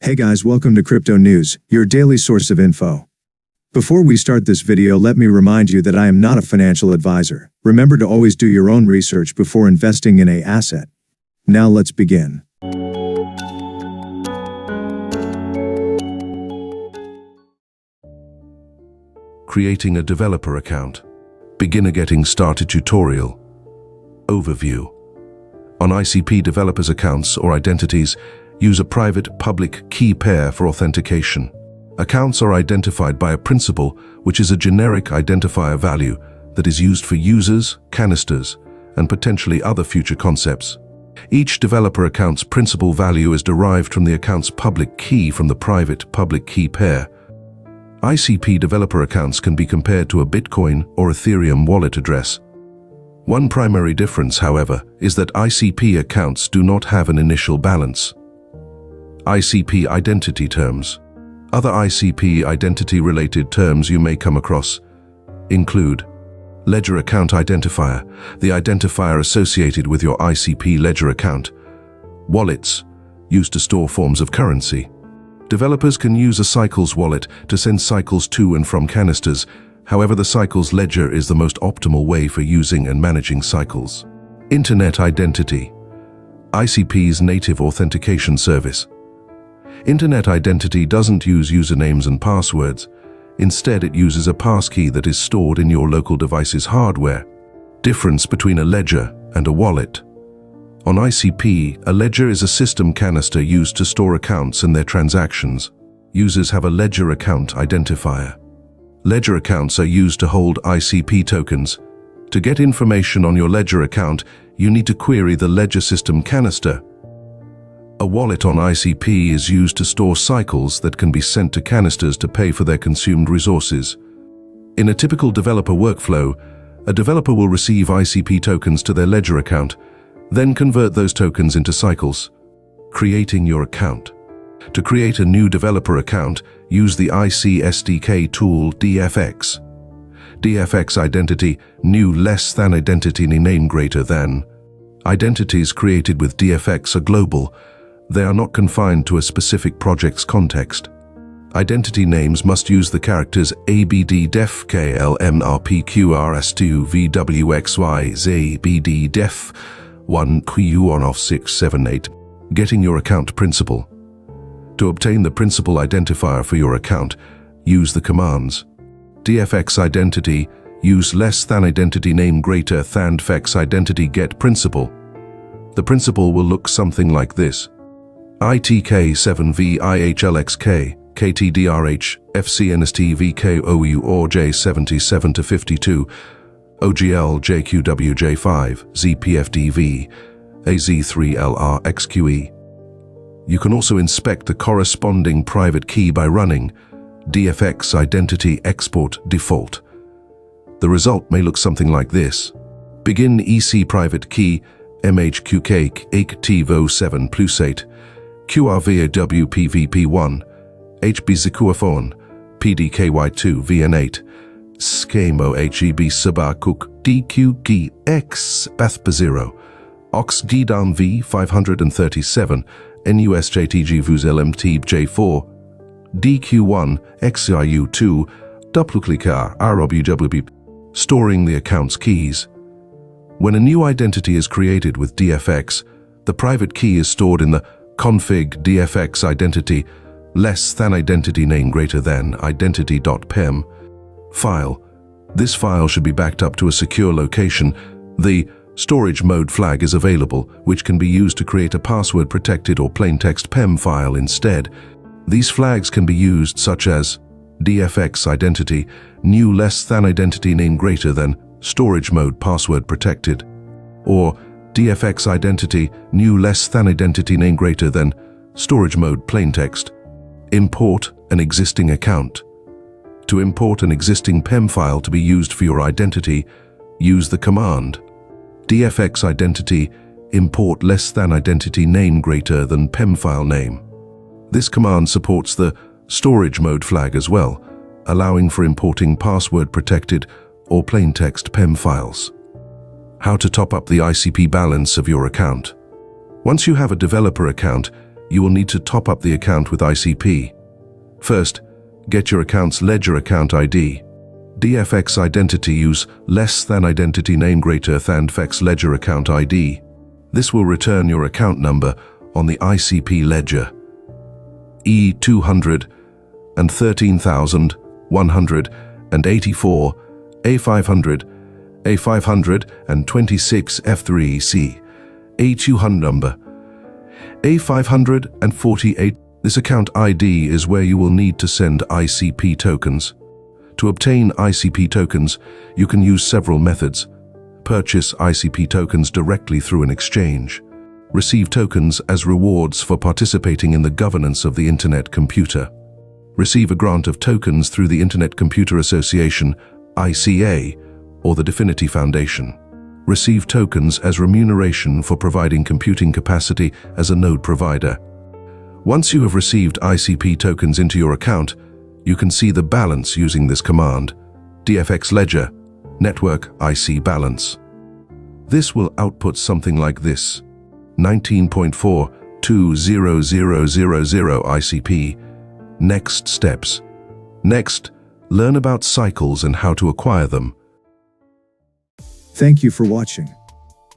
Hey guys, welcome to Crypto News, your daily source of info. Before we start this video, let me remind you that I am not a financial advisor. Remember to always do your own research before investing in an asset. Now let's begin. Creating a developer account. Beginner getting started tutorial. Overview. On ICP, developers' accounts or identities use a private public key pair for authentication. Accounts are identified by a principal, which is a generic identifier value that is used for users, canisters, and potentially other future concepts. Each developer account's principal value is derived from the account's public key from the private public key pair. ICP developer accounts can be compared to a Bitcoin or Ethereum wallet address. One primary difference, however, is that ICP accounts do not have an initial balance. ICP identity terms. Other ICP identity-related terms you may come across include ledger account identifier, the identifier associated with your ICP ledger account. Wallets, used to store forms of currency. Developers can use a Cycles wallet to send cycles to and from canisters. However, the Cycles ledger is the most optimal way for using and managing cycles. Internet identity. ICP's native authentication service. Internet identity doesn't use usernames and passwords. Instead, it uses a passkey that is stored in your local device's hardware. Difference between a ledger and a wallet. On ICP, a ledger is a system canister used to store accounts and their transactions. Users have a ledger account identifier. Ledger accounts are used to hold ICP tokens. To get information on your ledger account, you need to query the ledger system canister. A wallet on ICP is used to store cycles that can be sent to canisters to pay for their consumed resources. In a typical developer workflow, a developer will receive ICP tokens to their ledger account, then convert those tokens into cycles. Creating your account. To create a new developer account, use the IC SDK tool DFX. DFX identity, new less than identity name greater than. Identities created with DFX are global. They are not confined to a specific project's context. Identity names must use the characters ABD def KLMRPQRS2VWXY BD def 1 Q on off 678. Getting your account principal. To obtain the principal identifier for your account, use the commands. DFX identity, use less than identity name greater than fex identity get principal. The principal will look something like this. ITK7VIHLXK, KTDRH, FCNSTVKOU or J77 to 52, OGL JQWJ5, ZPFDV, AZ3LRXQE. You can also inspect the corresponding private key by running DFX identity export default. The result may look something like this. Begin EC private key MHQK 8TVO7 plus 8 QRVAWPVP1 HBZQFON PDKY2 VN8 Schemo HEB Sabakuk DQGX Bathpa0 Ox Gidam V537 NUSJTG VUZLMT J4 DQ1 XIU2 Duplicate RWWB. Storing the account's keys. When a new identity is created with DFX, the private key is stored in the config DFX identity less than identity name greater than identity.pem file. This file should be backed up to a secure location. The storage mode flag is available, which can be used to create a password protected or plaintext PEM file instead. These flags can be used such as DFX identity, new less than identity name greater than storage mode password protected, or DFX identity, new less than identity name greater than storage mode plaintext. Import an existing account. To import an existing PEM file to be used for your identity, use the command DFX identity import less than identity name greater than PEM file name. This command supports the storage mode flag as well, allowing for importing password protected or plaintext PEM files. How to top up the ICP balance of your account. Once you have a developer account, you will need to top up the account with ICP. First, get your account's ledger account ID. DFX identity use less than identity name greater than FX ledger account ID. This will return your account number on the ICP ledger. E200 and 13,184, A500, A500 and 26 F3C, A200 number, A548. This account ID is where you will need to send ICP tokens. To obtain ICP tokens, you can use several methods. Purchase ICP tokens directly through an exchange. Receive tokens as rewards for participating in the governance of the Internet Computer. Receive a grant of tokens through the Internet Computer Association, ICA, or the Definity Foundation. Receive tokens as remuneration for providing computing capacity as a node provider. Once you have received ICP tokens into your account, you can see the balance using this command, DFX ledger, network IC balance. This will output something like this, 19.420000 ICP. Next steps. Next, learn about cycles and how to acquire them. Thank you for watching.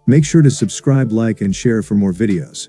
Make sure to subscribe, like, and share for more videos.